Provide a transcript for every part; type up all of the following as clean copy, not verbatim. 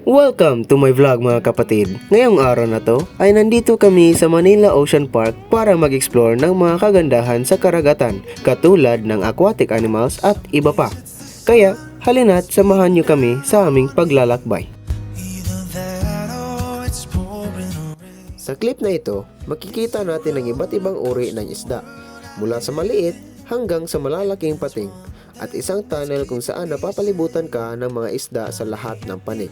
Welcome to my vlog mga kapatid. Ngayong araw na to ay nandito kami sa Manila Ocean Park para mag-explore ng mga kagandahan sa karagatan katulad ng aquatic animals at iba pa. Kaya halina't samahan nyo kami sa aming paglalakbay. Sa clip na ito, makikita natin ang iba't ibang uri ng isda mula sa maliit hanggang sa malalaking pating at isang tunnel kung saan napapalibutan ka ng mga isda sa lahat ng panig.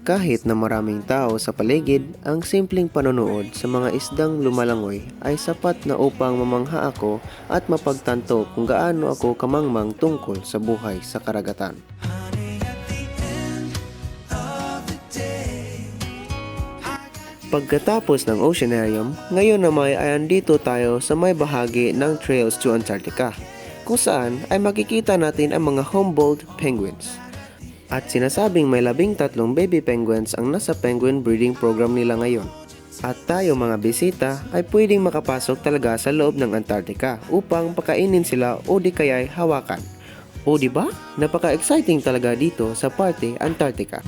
Kahit na maraming tao sa paligid, ang simpleng panonood sa mga isdang lumalangoy ay sapat na upang mamangha ako at mapagtanto kung gaano ako kamangmang tungkol sa buhay sa karagatan. Pagkatapos ng Oceanarium, ngayon naman ay andito tayo sa may bahagi ng Trails to Antarctica, kung saan ay makikita natin ang mga Humboldt penguins. At sinasabing may 13 baby penguins ang nasa penguin breeding program nila ngayon. At tayo mga bisita ay pwedeng makapasok talaga sa loob ng Antarctica upang pakainin sila o di kaya'y hawakan. O di ba? Napaka-exciting talaga dito sa Parte Antarctica.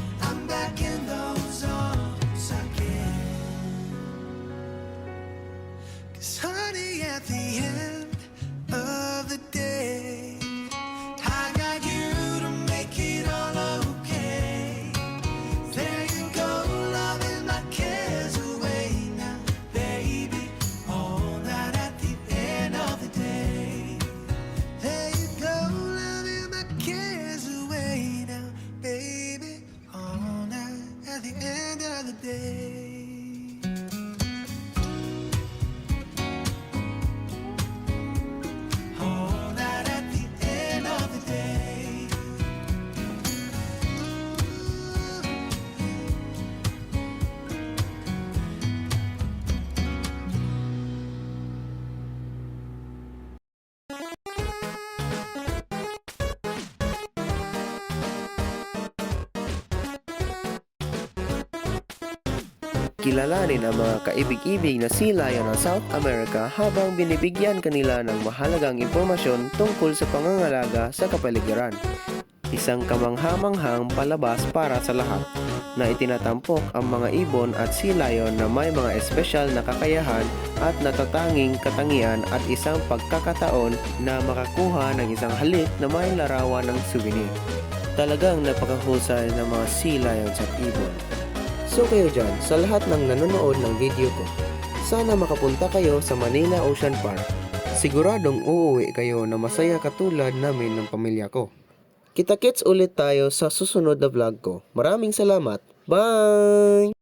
Kilalanin ang mga kaibig-ibig na sea lion ng South America habang binibigyan kanila ng mahalagang impormasyon tungkol sa pangangalaga sa kapaligiran. Isang kamangha-manghang palabas para sa lahat na itinatampok ang mga ibon at sea lion na may mga espesyal na kakayahan at natatanging katangian at isang pagkakataon na makakuha ng isang halik na may larawan ng souvenir. Talagang napakahusay ng mga sea lions at ibon. So kayo dyan, sa lahat ng nanonood ng video ko, sana makapunta kayo sa Manila Ocean Park. Siguradong uuwi kayo na masaya katulad namin ng pamilya ko. Kita-kits ulit tayo sa susunod na vlog ko. Maraming salamat. Bye!